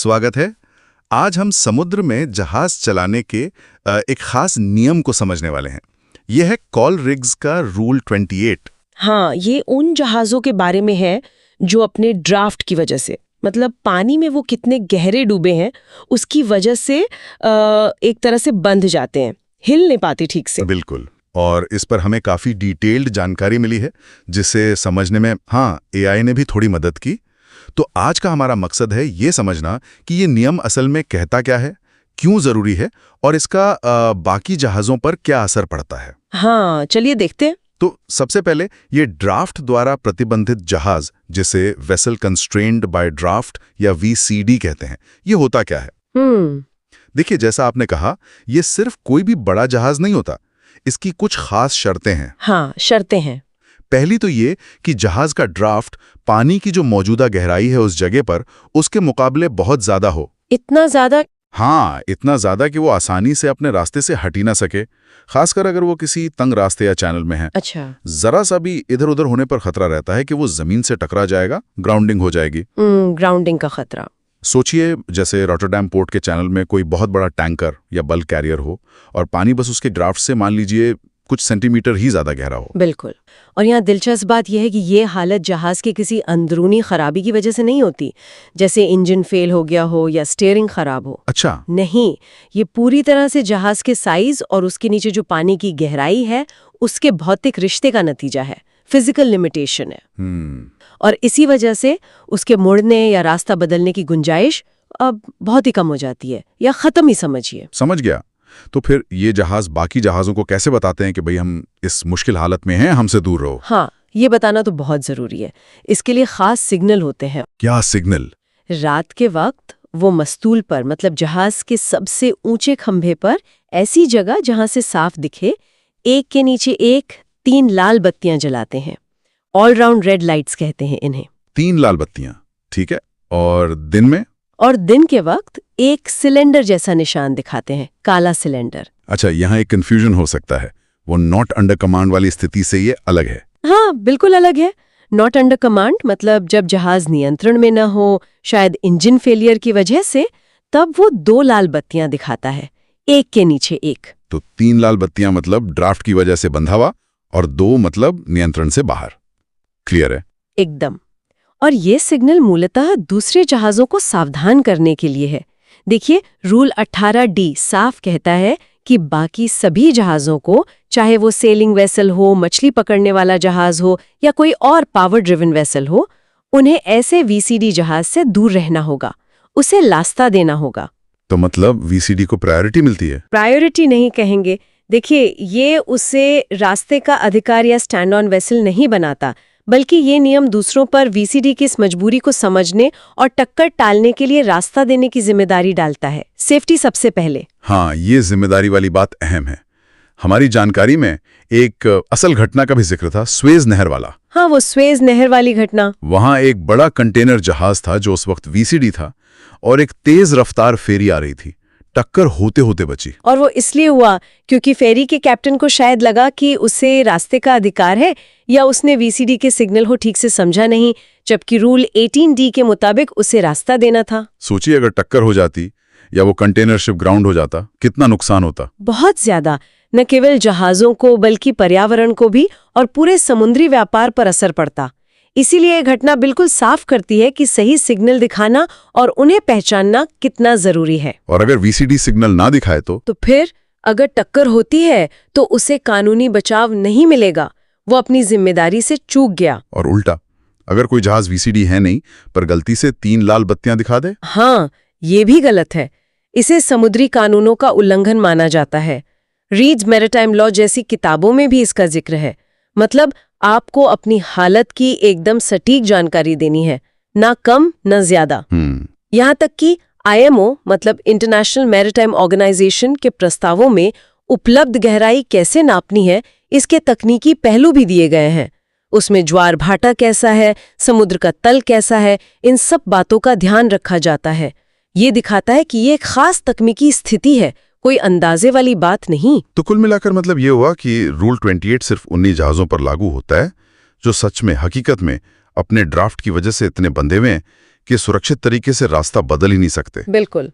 स्वागत है। आज हम समुद्र में जहाज चलाने के एक खास नियम को समझने वाले हैं। यह है कॉल रिग्स का रूल 28। हाँ, ये उन जहाज़ों के बारे में है जो अपने ड्राफ्ट की वजह से, मतलब पानी में वो कितने गहरे डूबे हैं उसकी वजह से एक तरह से बंध जाते हैं, हिल नहीं पाते ठीक से। बिल्कुल, और इस पर हमें काफी डिटेल्ड जानकारी मिली है जिसे समझने में एआई ने भी थोड़ी मदद की। तो आज का हमारा मकसद है ये समझना कि ये नियम असल में कहता क्या है, क्यों जरूरी है और इसका बाकी जहाज़ों पर क्या असर पड़ता है। हाँ, चलिए देखते हैं। तो सबसे पहले ये ड्राफ्ट द्वारा प्रतिबंधित जहाज, जिसे वेसल कंस्ट्रेन्ड बाय ड्राफ्ट या वीसीडी कहते हैं, ये होता क्या है? देखिए, जैसा आपने कहा, ये सिर्फ कोई भी बड़ा जहाज नहीं होता, इसकी कुछ खास शर्तें हैं। हाँ, शर्तें हैं। पहली तो ये कि जहाज का ड्राफ्ट पानी की जो मौजूदा गहराई है उस जगह पर उसके मुकाबले बहुत ज्यादा हो। इतना ज्यादा? हाँ, इतना ज्यादा कि वो आसानी से अपने रास्ते से हट ही ना सके, खासकर अगर वो किसी तंग रास्ते या चैनल में है। अच्छा। जरा सा भी इधर उधर होने पर खतरा रहता है कि वो जमीन से टकरा जाएगा, ग्राउंडिंग हो जाएगी। ग्राउंडिंग का खतरा। सोचिए, जैसे रॉटरडैम पोर्ट के चैनल में कोई बहुत बड़ा टैंकर या बल्क कैरियर हो और पानी बस उसके ड्राफ्ट से मान लीजिए कुछ सेंटीमीटर ही ज्यादा गहरा हो। बिल्कुल। और यहाँ दिलचस्प बात यह है कि ये हालत जहाज के किसी अंदरूनी खराबी की वजह से नहीं होती, जैसे इंजन फेल हो गया हो या स्टीयरिंग खराब हो। अच्छा। नहीं, ये पूरी तरह से जहाज के साइज और उसके नीचे जो पानी की गहराई है उसके भौतिक रिश्ते का नतीजा है, फिजिकल लिमिटेशन है। और इसी वजह से उसके मुड़ने या रास्ता बदलने की गुंजाइश अब बहुत ही कम हो जाती है, या खत्म ही समझिए। समझ गया। तो फिर ये जहाज बाकी जहाजों को कैसे बताते हैं कि भाई हम इस मुश्किल हालत में हैं, हमसे दूर रहो? हाँ, ये बताना तो बहुत जरूरी है। इसके लिए खास सिग्नल होते हैं। क्या सिग्नल? रात के वक्त वो मस्तूल पर, मतलब जहाज के सबसे ऊंचे खंभे पर, ऐसी जगह जहां से साफ दिखे, एक के नीचे एक 3 लाल बत्तियां जलाते हैं। ऑलराउंड रेड लाइट्स कहते हैं इन्हें। 3 लाल बत्तियां, ठीक है। और दिन में? और दिन के वक्त एक सिलेंडर जैसा निशान दिखाते हैं, काला सिलेंडर। अच्छा, यहाँ एक कंफ्यूजन हो सकता है, वो नॉट अंडर कमांड वाली स्थिति से ये अलग है। हाँ, बिल्कुल अलग है। नॉट अंडर कमांड मतलब जब जहाज नियंत्रण में न हो, शायद इंजन फेलियर की वजह से, तब वो 2 लाल बत्तियां दिखाता है, एक के नीचे एक। तो 3 लाल बत्तियां मतलब ड्राफ्ट की वजह से बंधा हुआ और 2 मतलब नियंत्रण से बाहर। क्लियर है? एकदम। और ये सिग्नल मूलतः दूसरे जहाजों को सावधान करने के लिए है। देखिए, रूल 18D साफ कहता है कि बाकी सभी जहाजों को, चाहे वो सेलिंग वेसल हो, मछली पकड़ने वाला जहाज हो या कोई और पावर ड्रिवन वेसल हो, उन्हें ऐसे वीसीडी जहाज से दूर रहना होगा, उसे रास्ता देना होगा। तो मतलब वीसीडी को प्रायोरिटी मिलती है? प्रायोरिटी नहीं कहेंगे। देखिए, ये उसे रास्ते का अधिकार या स्टैंड ऑन वेसल नहीं बनाता, बल्कि ये नियम दूसरों पर वीसीडी की इस मजबूरी को समझने और टक्कर टालने के लिए रास्ता देने की जिम्मेदारी डालता है। सेफ्टी सबसे पहले। हाँ, ये जिम्मेदारी वाली बात अहम है। हमारी जानकारी में एक असल घटना का भी जिक्र था, स्वेज नहर वाला। हाँ, वो स्वेज नहर वाली घटना। वहां एक बड़ा कंटेनर जहाज था जो उस वक्त वीसीडी था और एक तेज रफ्तार फेरी आ रही थी, टक्कर होते होते बची। और वो इसलिए हुआ क्योंकि फेरी के कैप्टन को शायद लगा कि उसे रास्ते का अधिकार है, या उसने वीसीडी के सिग्नल को ठीक से समझा नहीं, जबकि रूल 18D के मुताबिक उसे रास्ता देना था। सोचिए, अगर टक्कर हो जाती या वो कंटेनर शिप ग्राउंड हो जाता, कितना नुकसान होता। बहुत ज्यादा। न केवल जहाजों को बल्कि पर्यावरण को भी और पूरे समुद्री व्यापार पर असर पड़ता। इसीलिए यह घटना बिल्कुल साफ करती है कि सही सिग्नल दिखाना और उन्हें पहचानना कितना जरूरी है। और अगर वीसीडी सिग्नल ना दिखाए तो फिर अगर टक्कर होती है तो उसे कानूनी बचाव नहीं मिलेगा, वो अपनी जिम्मेदारी से चूक गया। और उल्टा, अगर कोई जहाज वीसीडी है नहीं पर गलती से 3 लाल बत्तियां दिखा दे? हाँ, ये भी गलत है। इसे समुद्री कानूनों का उल्लंघन माना जाता है। रीड्स मैरिटाइम लॉ जैसी किताबों में भी इसका जिक्र है। मतलब आपको अपनी हालत की एकदम सटीक जानकारी देनी है, ना कम न ज्यादा। यहाँ तक कि IMO मतलब इंटरनेशनल मैरिटाइम ऑर्गेनाइजेशन के प्रस्तावों में उपलब्ध गहराई कैसे नापनी है, इसके तकनीकी पहलू भी दिए गए हैं। उसमें ज्वार भाटा कैसा है, समुद्र का तल कैसा है, इन सब बातों का ध्यान रखा जाता है। ये दिखाता है कि ये एक खास तकनीकी स्थिति है, कोई अंदाजे वाली बात नहीं। तो कुल मिलाकर मतलब ये हुआ कि रूल 28 सिर्फ उन्हीं जहाजों पर लागू होता है जो सच में, हकीकत में अपने ड्राफ्ट की वजह से इतने बंधे हुए हैं कि सुरक्षित तरीके से रास्ता बदल ही नहीं सकते। बिल्कुल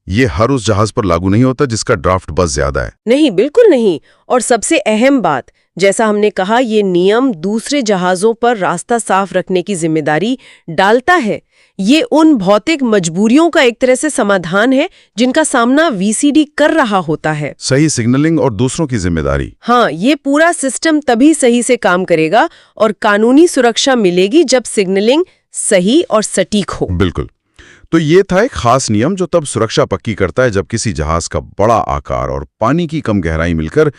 ये हर उस जहाज पर लागू नहीं होता जिसका ड्राफ्ट बस ज्यादा है। नहीं, बिल्कुल नहीं। और सबसे अहम बात, जैसा हमने कहा, ये नियम दूसरे जहाजों पर रास्ता साफ रखने की जिम्मेदारी डालता है। ये उन भौतिक मजबूरियों का एक तरह से समाधान है जिनका सामना वीसीडी कर रहा होता है। सही सिग्नलिंग और दूसरों की जिम्मेदारी। हाँ, ये पूरा सिस्टम तभी सही से काम करेगा और कानूनी सुरक्षा मिलेगी जब सिग्नलिंग सही और सटीक हो। बिल्कुल। तो ये था एक खास नियम जो तब सुरक्षा पक्की करता है जब किसी जहाज का बड़ा आकार और पानी की कम गहराई मिलकर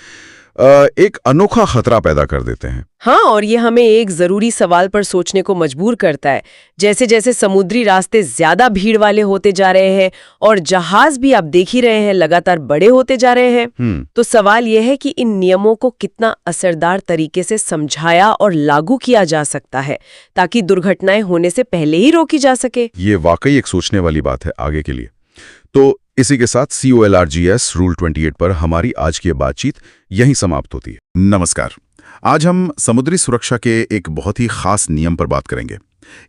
एक अनोखा खतरा पैदा कर देते हैं। हाँ, और ये हमें एक जरूरी सवाल पर सोचने को मजबूर करता है। जैसे जैसे समुद्री रास्ते ज्यादा भीड़ वाले होते जा रहे हैं और जहाज भी आप देख ही रहे हैं लगातार बड़े होते जा रहे हैं, तो सवाल यह है कि इन नियमों को कितना असरदार तरीके से समझाया और लागू किया जा सकता है ताकि दुर्घटनाएं होने से पहले ही रोकी जा सके। ये वाकई एक सोचने वाली बात है आगे के लिए। तो इसी के साथ COLRGS रूल 28 पर हमारी आज की बातचीत यहीं समाप्त होती है। नमस्कार। आज हम समुद्री सुरक्षा के एक बहुत ही खास नियम पर बात करेंगे।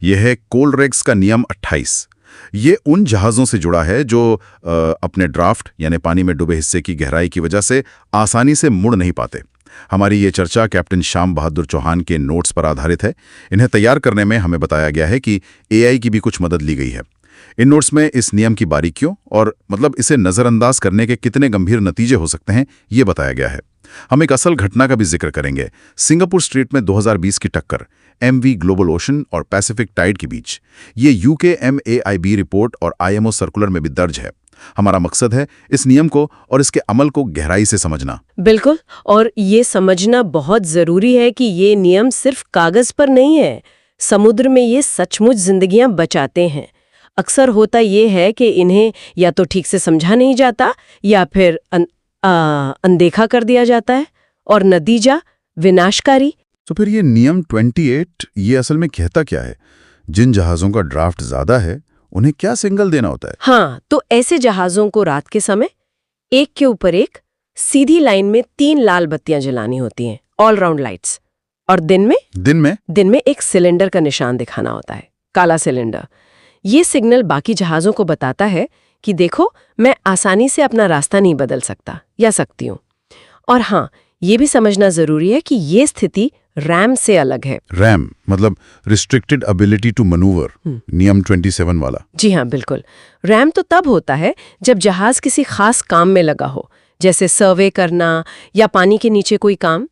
यह है कोलरेक्स का नियम 28। ये उन जहाज़ों से जुड़ा है जो अपने ड्राफ्ट यानी पानी में डूबे हिस्से की गहराई की वजह से आसानी से मुड़ नहीं पाते। हमारी ये चर्चा कैप्टन श्याम बहादुर चौहान के नोट्स पर आधारित है। इन्हें तैयार करने में हमें बताया गया है कि AI की भी कुछ मदद ली गई है। इन नोट्स में इस नियम की बारीकियों और इसे नज़रअंदाज करने के कितने गंभीर नतीजे हो सकते हैं ये बताया गया है। हम एक असल घटना का भी जिक्र करेंगे, सिंगापुर स्ट्रेट में 2020 की टक्कर MV ग्लोबल ओशन और पैसिफिक टाइड के बीच। ये UK MAIB रिपोर्ट और IMO सर्कुलर में भी दर्ज है। हमारा मकसद है इस नियम को और इसके अमल को गहराई से समझना। बिल्कुल, और ये समझना बहुत जरूरी है कि ये नियम सिर्फ कागज पर नहीं है। समुद्र में ये सचमुच जिंदगियां बचाते हैं। अक्सर होता ये है कि इन्हें या तो ठीक से समझा नहीं जाता या फिर अनदेखा कर दिया जाता है और नतीजा विनाशकारी। तो फिर ये नियम 28 ये असल में कहता क्या है? जिन जहाज़ों का ड्राफ्ट ज्यादा है उन्हें क्या सिग्नल देना होता है? हाँ, तो ऐसे जहाज़ों को रात के समय एक के ऊपर एक सीधी लाइन में 3 लाल बत्तियां जलानी होती हैं, ऑल राउंड लाइट्स। और दिन में एक सिलेंडर का निशान दिखाना होता है, काला सिलेंडर। ये सिग्नल बाकी जहाज़ों को बताता है कि देखो, मैं आसानी से अपना रास्ता नहीं बदल सकता या सकती हूँ। और हाँ, ये भी समझना जरूरी है कि ये स्थिति रैम से अलग है। रैम मतलब रिस्ट्रिक्टेड एबिलिटी टू मैन्यूवर, नियम 27 वाला। जी हाँ, बिल्कुल। रैम तो तब होता है जब जहाज किसी खास काम में लगा हो, जैसे सर्वे करना या पानी के नीचे कोई काम।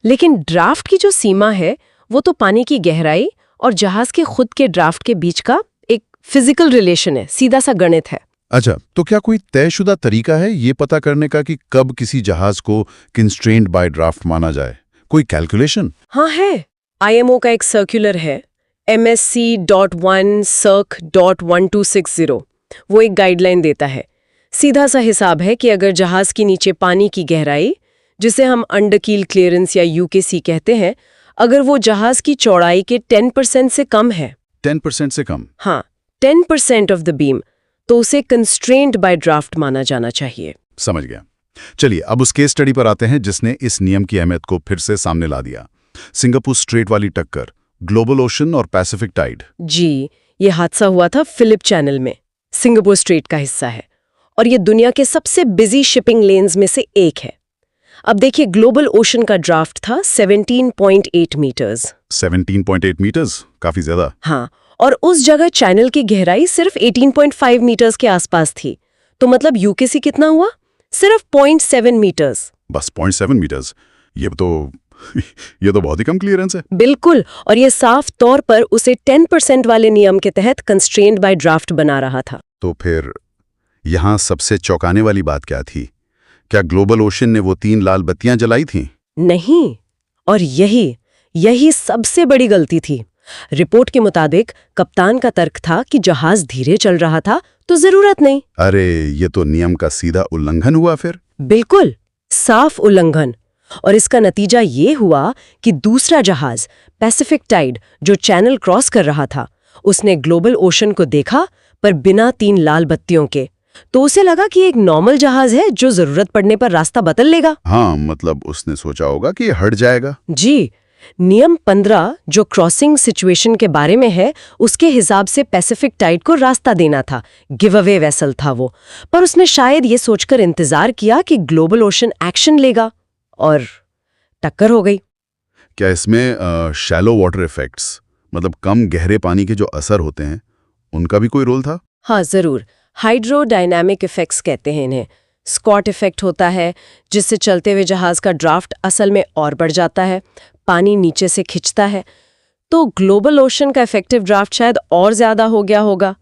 लेकिन ड्राफ्ट की जो सीमा है वो तो पानी की गहराई और जहाज के खुद के ड्राफ्ट के बीच का एक फिजिकल रिलेशन है, सीधा सा गणित है। अच्छा, तो क्या कोई तयशुदा तरीका है ये पता करने का कि कब किसी जहाज को कंस्ट्रेन्ड बाय ड्राफ्ट माना जाए? कोई कैलकुलेशन? हाँ है। IMO का एक सर्कुलर है, MSC.1-Circ.1260। वो एक गाइडलाइन देता है। सीधा सा हिसाब है कि अगर जहाज के नीचे पानी की गहराई, जिसे हम अंडरकील क्लियरेंस या UKC कहते हैं, अगर वो जहाज की चौड़ाई के 10% से कम है। 10% से कम? हाँ, 10% ऑफ द बीम, तो उसे कंस्ट्रेन्ड बाय ड्राफ्ट माना जाना चाहिए। समझ गया। चलिए अब उस केस स्टडी पर आते हैं जिसने इस नियम की अहमियत को फिर से सामने ला दिया। सिंगापुर स्ट्रेट वाली टक्कर, ग्लोबल ओशन और पैसिफिक टाइड। जी, ये हादसा हुआ था फिलिप चैनल में। सिंगापुर स्ट्रेट का हिस्सा है और ये दुनिया के सबसे बिजी शिपिंग लेन्स में से एक है। अब देखिए, ग्लोबल ओशन का ड्राफ्ट था 17.8 मीटर्स। 17.8 मीटर्स, काफी ज्यादा। हाँ, और उस जगह चैनल की गहराई सिर्फ 18.5 मीटर्स के आसपास थी। तो मतलब UKC कितना हुआ? सिर्फ 0.7 मीटर्स। बस 0.7 मीटर्स? ये तो बहुत ही कम क्लियरेंस है। बिल्कुल, और ये साफ तौर पर उसे 10% वाले नियम के तहत कंस्ट्रेन्ड बाय ड्राफ्ट बना रहा था। तो फिर यहाँ सबसे चौंकाने वाली बात क्या थी? क्या ग्लोबल ओशन ने वो 3 लाल बत्तियां जलाई थीं? नहीं, और यही सबसे बड़ी गलती थी। रिपोर्ट के मुताबिक कप्तान का तर्क था कि जहाज धीरे चल रहा था तो जरूरत नहीं। अरे, ये तो नियम का सीधा उल्लंघन हुआ फिर। बिल्कुल, साफ उल्लंघन। और इसका नतीजा ये हुआ कि दूसरा जहाज पैसिफिक टाइड जो चैनल क्रॉस कर रहा था, उसने ग्लोबल ओशन को देखा पर बिना 3 लाल बत्तियों के। तो उसे लगा कि एक नॉर्मल जहाज है जो जरूरत पड़ने पर रास्ता बदल लेगा। हाँ, मतलब उसने सोचा होगा कि हट जाएगा। जी, नियम 15 जो क्रॉसिंग सिचुएशन के बारे में है, उसके हिसाब से पैसिफिक टाइड को रास्ता देना था, गिव अवे वेसल था वो। पर उसने शायद ये सोचकर इंतजार किया कि ग्लोबल ओशन एक्शन लेगा, और टक्कर हो गई। क्या इसमें शैलो वाटर इफेक्ट्स, मतलब कम गहरे पानी के जो असर होते हैं, उनका भी कोई रोल था? हाँ, जरूर। हाइड्रोडायनामिक इफेक्ट्स कहते हैं इन्हें। स्कॉट इफेक्ट होता है, जिससे चलते हुए जहाज का ड्राफ्ट असल में और बढ़ जाता है, पानी नीचे से खिंचता है। तो ग्लोबल ओशन का इफेक्टिव ड्राफ्ट शायद और ज्यादा हो गया होगा।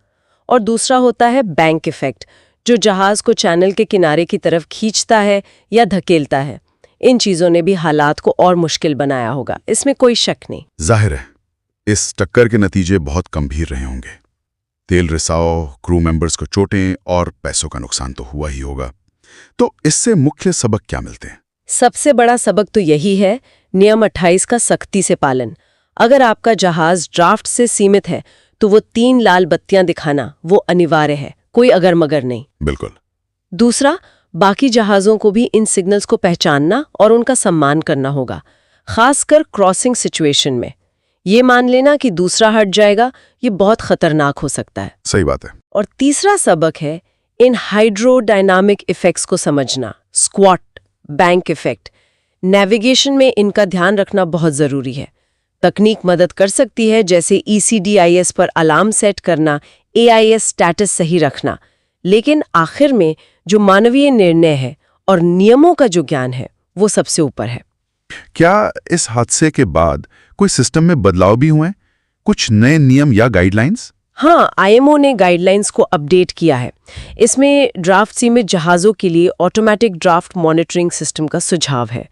और दूसरा होता है बैंक इफेक्ट, जो जहाज को चैनल के किनारे की तरफ खींचता है या धकेलता है। इन चीजों ने भी हालात को और मुश्किल बनाया होगा, इसमें कोई शक नहीं। जाहिर है इस टक्कर के नतीजे बहुत गंभीर रहे होंगे। तेल रिसाव, क्रू मेंबर्स को चोटें और पैसों का नुकसान तो हुआ ही होगा। तो इससे मुख्य सबक क्या मिलते हैं? सबसे बड़ा सबक तो यही है, नियम 28 का सख्ती से पालन। अगर आपका जहाज ड्राफ्ट से सीमित है तो वो 3 लाल बत्तियां दिखाना वो अनिवार्य है, कोई अगर मगर नहीं। बिल्कुल। दूसरा, बाकी जहाज़ों को भी इन सिग्नल्स को पहचानना और उनका सम्मान करना होगा, खासकर क्रॉसिंग सिचुएशन में। ये मान लेना कि दूसरा हट जाएगा, ये बहुत खतरनाक हो सकता है। सही बात है। और तीसरा सबक है इन हाइड्रोडायनामिक इफेक्ट्स को समझना, स्क्वाट, बैंक इफेक्ट। नेविगेशन में इनका ध्यान रखना बहुत ज़रूरी है। तकनीक मदद कर सकती है, जैसे ECDIS पर अलार्म सेट करना, AIS स्टेटस सही रखना, लेकिन आखिर में जो मानवीय निर्णय है और नियमों का जो ज्ञान है वो सबसे ऊपर है। क्या इस हादसे के बाद कोई सिस्टम में बदलाव भी हुए हैं? कुछ नए नियम या गाइडलाइंस? हाँ, IMO ने गाइडलाइंस को अपडेट किया है। इसमें ड्राफ्ट सीमित जहाज़ों के लिए ऑटोमेटिक ड्राफ्ट मॉनिटरिंग सिस्टम का सुझाव है,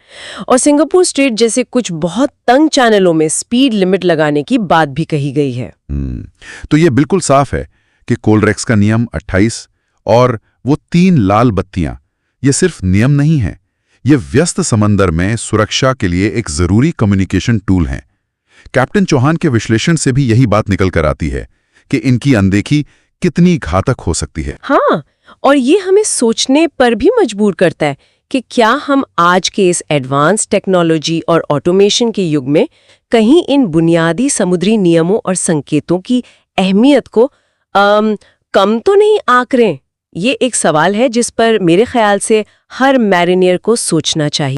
और सिंगापुर स्ट्रेट जैसे कुछ बहुत तंग चैनलों में स्पीड लिमिट लगाने की बात भी कही गई है। तो ये बिल्कुल साफ है कि कोलरेक्स का नियम 28 और वो 3 लाल बत्तियां, ये सिर्फ नियम नहीं है, ये व्यस्त समंदर में सुरक्षा के लिए एक जरूरी कम्युनिकेशन टूल हैं। कैप्टन चौहान के विश्लेषण से भी यही बात निकल कर आती है कि इनकी अनदेखी कितनी घातक हो सकती है। हाँ, और ये हमें सोचने पर भी मजबूर करता है कि क्या हम आज के इस एडवांस टेक्नोलॉजी और ऑटोमेशन के युग में कहीं इन बुनियादी समुद्री नियमों और संकेतों की अहमियत को कम तो नहीं आंक रहे हैं? ये एक सवाल है जिस पर मेरे ख्याल से हर मैरिनियर को सोचना चाहिए।